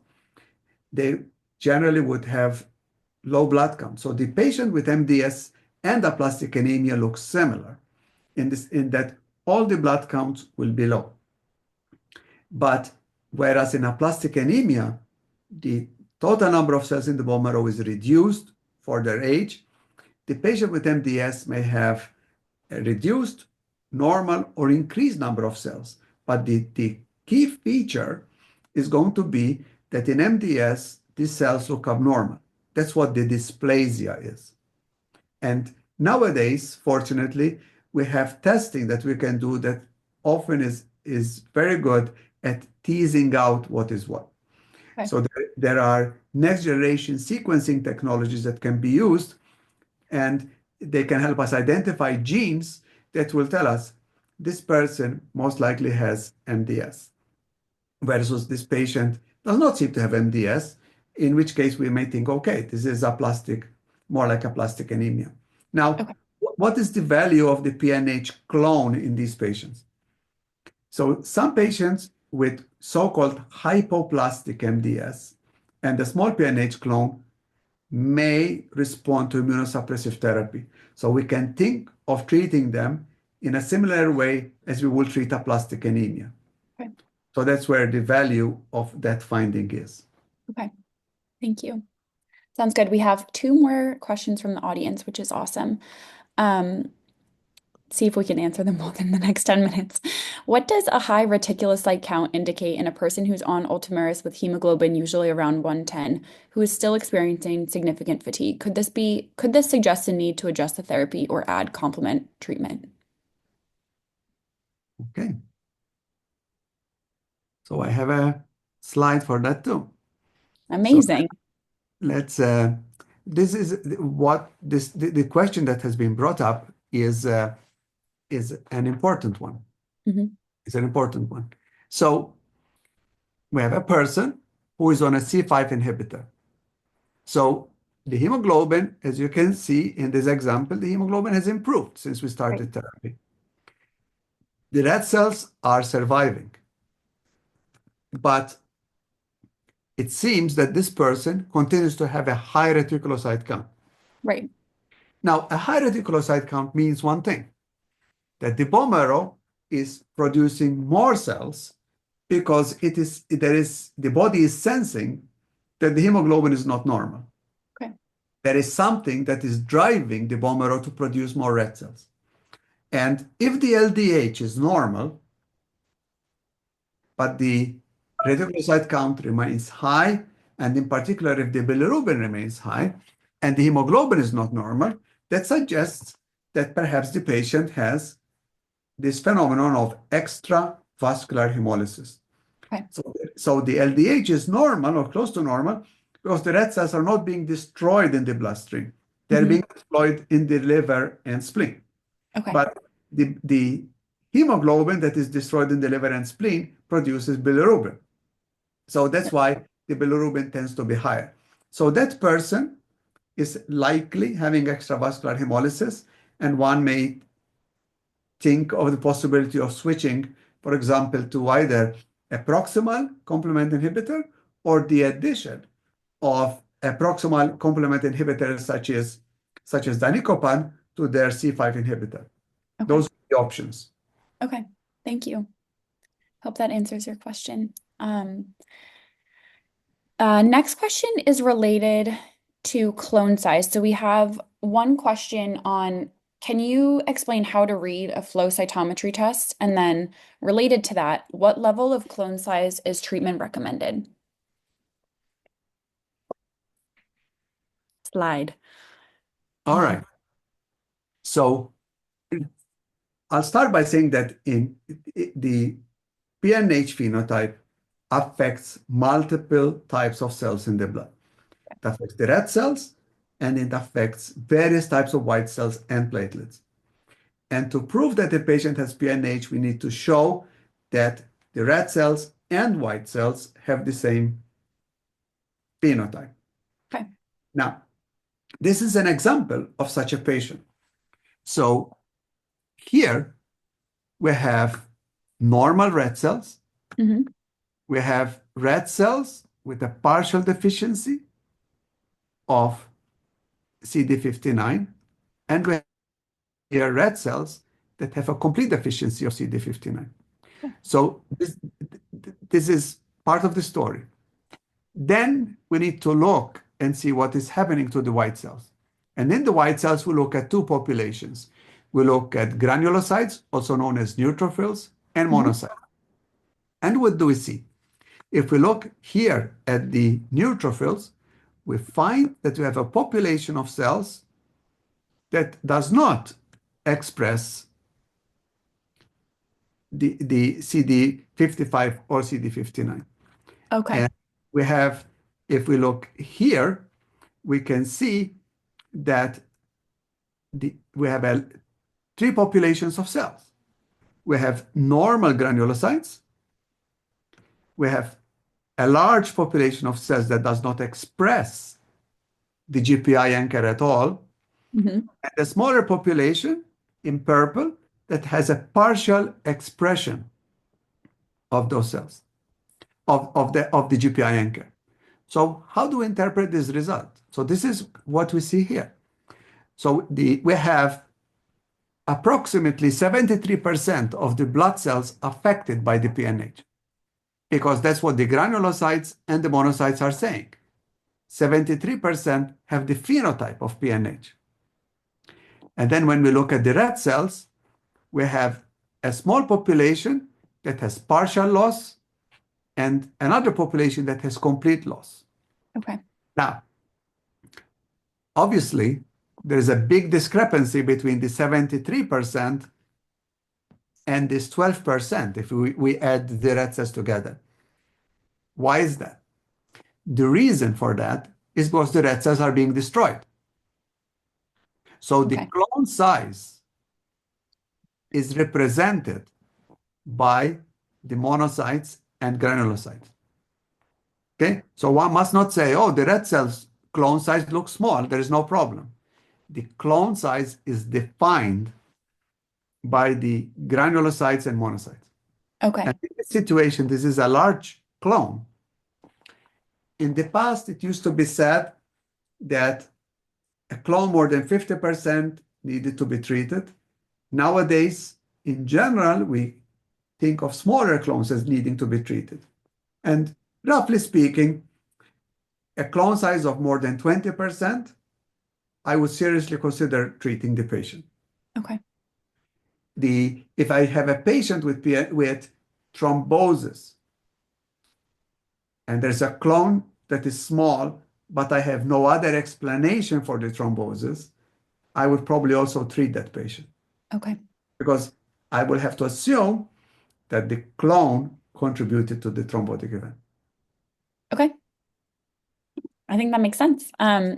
They generally would have low blood count. So the patient with MDS and aplastic anemia looks similar in that all the blood counts will be low. But whereas in aplastic anemia, the total number of cells in the bone marrow is reduced for their age, the patient with MDS may have a reduced, normal, or increased number of cells. But the key feature is going to be that in MDS, these cells look abnormal. That's what the dysplasia is. And nowadays, fortunately, we have testing that we can do that often is very good at teasing out what is what. Okay. So there are next generation sequencing technologies that can be used, and they can help us identify genes that will tell us this person most likely has MDS, versus this patient does not seem to have MDS, in which case we may think, okay, this is more like aplastic anemia. Now, Okay. what is the value of the PNH clone in these patients? So some patients with so-called hypoplastic MDS and the small PNH clone may respond to immunosuppressive therapy. So we can think of treating them in a similar way as we will treat aplastic anemia. Okay. So that's where the value of that finding is. Okay. Thank you. Sounds good. We have two more questions from the audience, which is awesome. See if we can answer them both in the next 10 minutes. What does a high reticulocyte count indicate in a person who's on Ultomiris with hemoglobin usually around 110, who is still experiencing significant fatigue? Could this suggest a need to adjust the therapy or add complement treatment? Okay. So I have a slide for that too. Amazing. Let's this is what the question that has been brought up is an important one. Mhm. It's an important one. So we have a person who is on a C5 inhibitor. So the hemoglobin, as you can see in this example, the hemoglobin has improved since we started therapy. The red cells are surviving, but it seems that this person continues to have a high reticulocyte count. Right. Now, a high reticulocyte count means one thing, that the bone marrow is producing more cells because the body is sensing that the hemoglobin is not normal. Okay. There is something that is driving the bone marrow to produce more red cells. And if the LDH is normal, but the reticulocyte count remains high, and in particular, if the bilirubin remains high, and the hemoglobin is not normal, that suggests that perhaps the patient has this phenomenon of extravascular hemolysis. Okay. So the LDH is normal or close to normal because the red cells are not being destroyed in the bloodstream. They're being deployed in the liver and spleen. Okay. But the hemoglobin that is destroyed in the liver and spleen produces bilirubin. So that's why the bilirubin tends to be higher. So that person is likely having extravascular hemolysis, and one may think of the possibility of switching, for example, to either a proximal complement inhibitor or the addition of a proximal complement inhibitor such as danicopan to their C5 inhibitor. Okay. Those are the options. Okay. Thank you. Hope that answers your question. Next question is related to clone size. So we have one question on, can you explain how to read a flow cytometry test? And then related to that, what level of clone size is treatment recommended? Slide. All right. So I'll start by saying that in the PNH phenotype affects multiple types of cells in the blood. It affects the red cells, and it affects various types of white cells and platelets. And to prove that the patient has PNH, we need to show that the red cells and white cells have the same phenotype. Okay. Now, this is an example of such a patient. So here we have normal red cells. Hmm. We have red cells with a partial deficiency of CD59, and we have here red cells that have a complete deficiency of CD59. So this is part of the story. Then we need to look and see what is happening to the white cells. And in the white cells, we look at two populations. We look at granulocytes, also known as neutrophils, and Hmm. monocytes. And what do we see? If we look here at the neutrophils, we find that we have a population of cells that does not express the CD55 or CD59. Okay. And we have, if we look here, we can see that we have three populations of cells. We have normal granulocytes. We have a large population of cells that does not express the GPI anchor at all, Hmm. and a smaller population in purple that has a partial expression of those cells, of the GPI anchor. So how do we interpret this result? So this is what we see here. So we have approximately 73% of the blood cells affected by the PNH, because that's what the granulocytes and the monocytes are saying. 73% have the phenotype of PNH. And then when we look at the red cells, we have a small population that has partial loss and another population that has complete loss. Okay. Now, obviously, there's a big discrepancy between the 73% and this 12% if we add the red cells together. Why is that? The reason for that is because the red cells are being destroyed. So the Okay. clone size is represented by the monocytes and granulocytes. Okay, so one must not say, oh, the red cells clone size looks small, there is no problem. The clone size is defined by the granulocytes and monocytes. Okay. And in this situation, this is a large clone. In the past, it used to be said that a clone more than 50% needed to be treated. Nowadays, in general, we think of smaller clones as needing to be treated. And roughly speaking, a clone size of more than 20%, I would seriously consider treating the patient. Okay. If I have a patient with thrombosis and there's a clone that is small, but I have no other explanation for the thrombosis, I would probably also treat that patient Okay. because I will have to assume that the clone contributed to the thrombotic event. Okay. I think that makes sense.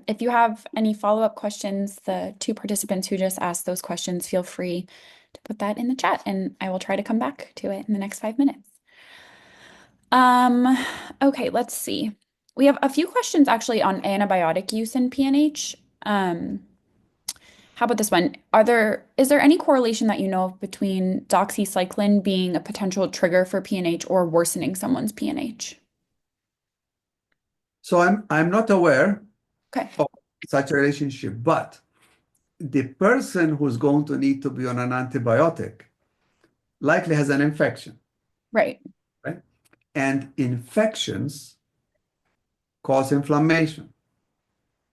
If you have any follow-up questions, the two participants who just asked those questions, feel free to put that in the chat and I will try to come back to it in the next 5 minutes. Um, okay, let's see. We have a few questions actually on antibiotic use in PNH. How about this one? Is there any correlation that you know of between doxycycline being a potential trigger for PNH or worsening someone's PNH? So I'm not aware Okay. of such a relationship, but the person who's going to need to be on an antibiotic likely has an infection, Right. right? And infections cause inflammation.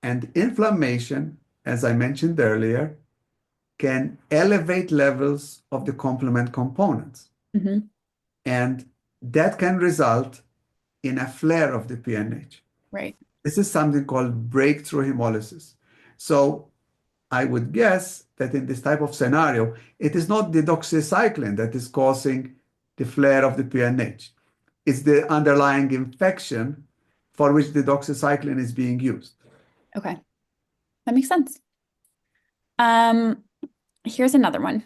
And inflammation, as I mentioned earlier, can elevate levels of the complement components. Hmm. And that can result in a flare of the PNH. Right. This is something called breakthrough hemolysis. So I would guess that in this type of scenario, it is not the doxycycline that is causing the flare of the PNH. It's the underlying infection for which the doxycycline is being used. Okay. That makes sense. Um, Here's another one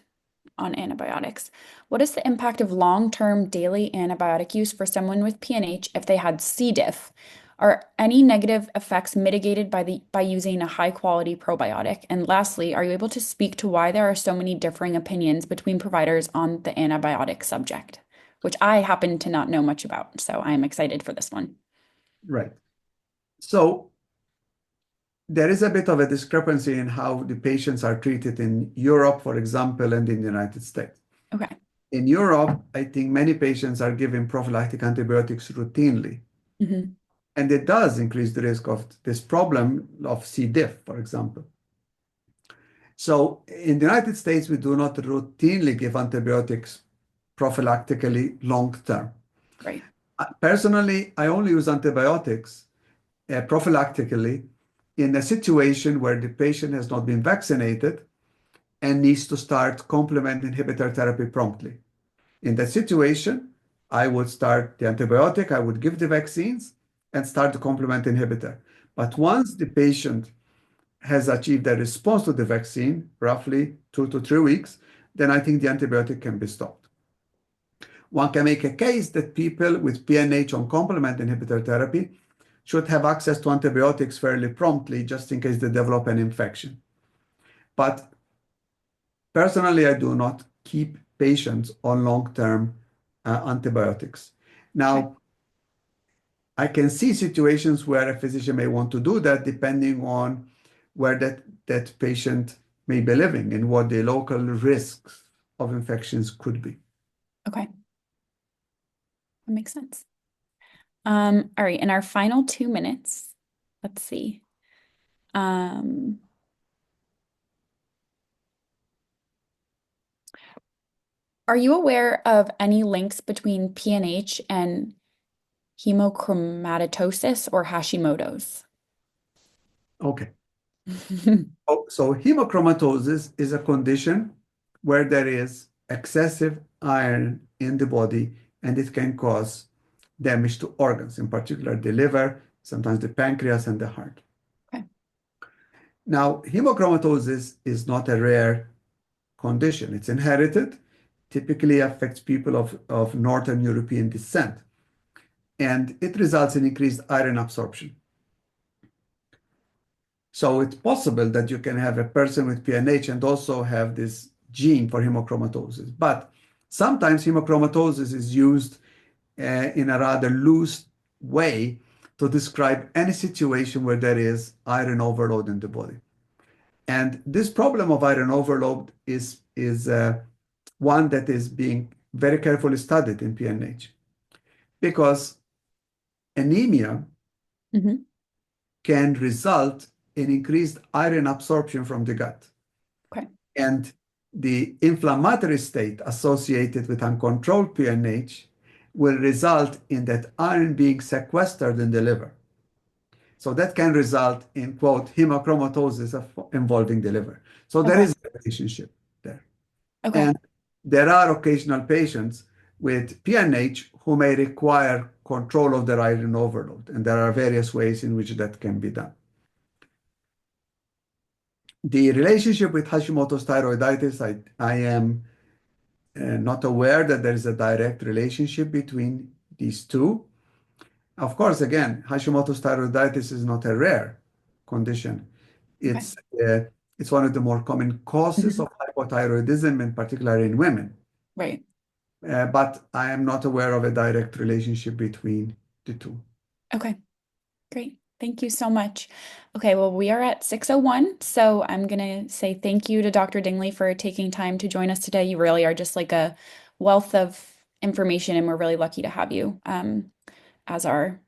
on antibiotics. What is the impact of long-term daily antibiotic use for someone with PNH if they had C. diff? Are any negative effects mitigated by using a high-quality probiotic? And lastly, are you able to speak to why there are so many differing opinions between providers on the antibiotic subject, which I happen to not know much about, so I am excited for this one. Right. So there is a bit of a discrepancy in how the patients are treated in Europe, for example, and in the United States. Okay. In Europe, I think many patients are given prophylactic antibiotics routinely, Hmm. and it does increase the risk of this problem of C. diff, for example. So in the United States, we do not routinely give antibiotics prophylactically long term. Right. Personally, I only use antibiotics prophylactically in a situation where the patient has not been vaccinated and needs to start complement inhibitor therapy promptly. In that situation, I would start the antibiotic, I would give the vaccines, and start the complement inhibitor. But once the patient has achieved a response to the vaccine, roughly 2 to 3 weeks, then I think the antibiotic can be stopped. One can make a case that people with PNH on complement inhibitor therapy should have access to antibiotics fairly promptly just in case they develop an infection. But personally, I do not keep patients on long-term antibiotics. Okay. Now, I can see situations where a physician may want to do that depending on where that patient may be living and what the local risks of infections could be. Okay. That makes sense. All right, in our final 2 minutes, let's see. Um, are you aware of any links between PNH and hemochromatosis or Hashimoto's? Okay. So hemochromatosis is a condition where there is excessive iron in the body and it can cause damage to organs, in particular the liver, sometimes the pancreas and the heart. Okay. Now, hemochromatosis is not a rare condition. It's inherited, typically affects people of Northern European descent, and it results in increased iron absorption. So it's possible that you can have a person with PNH and also have this gene for hemochromatosis. But sometimes hemochromatosis is used in a rather loose way to describe any situation where there is iron overload in the body. And this problem of iron overload is one that is being very carefully studied in PNH because anemia Hmm. can result in increased iron absorption from the gut. Okay. And the inflammatory state associated with uncontrolled PNH will result in that iron being sequestered in the liver. So that can result in, quote, hemochromatosis involving the liver. So there Okay. is a relationship there. Okay. And there are occasional patients with PNH who may require control of their iron overload. And there are various ways in which that can be done. The relationship with Hashimoto's thyroiditis, I am not aware that there is a direct relationship between these two. Of course, again, Hashimoto's thyroiditis is not a rare condition. Okay. It's uh, it's one of the more common causes Mhm. of hypothyroidism, in particular in women. Right. But I am not aware of a direct relationship between the two. Okay. Great. Thank you so much. Okay, well, we are at 6:01, so I'm gonna say thank you to Dr. Dingley for taking time to join us today. You really are just like a wealth of information, and we're really lucky to have you as our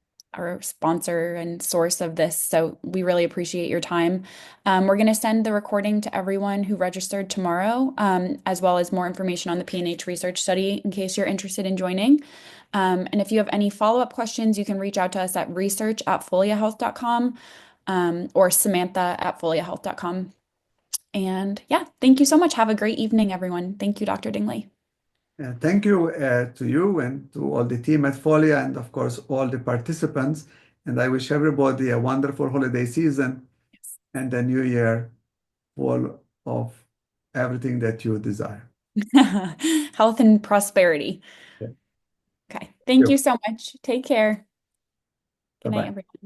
sponsor and source of this. So we really appreciate your time. We're going to send the recording to everyone who registered tomorrow, as well as more information on the PNH research study in case you're interested in joining. And if you have any follow-up questions, you can reach out to us at research@foliahealth.com, or Samantha@foliahealth.com. And yeah, thank you so much. Have a great evening, everyone. Thank you, Dr. Dingley. Thank you to you and to all the team at Folia, and of course, all the participants. And I wish everybody a wonderful holiday season and a new year full of everything that you desire. Health and prosperity. Yeah. Okay. Thank Thank you. you so much. Take care. Good night, Bye-bye. everyone.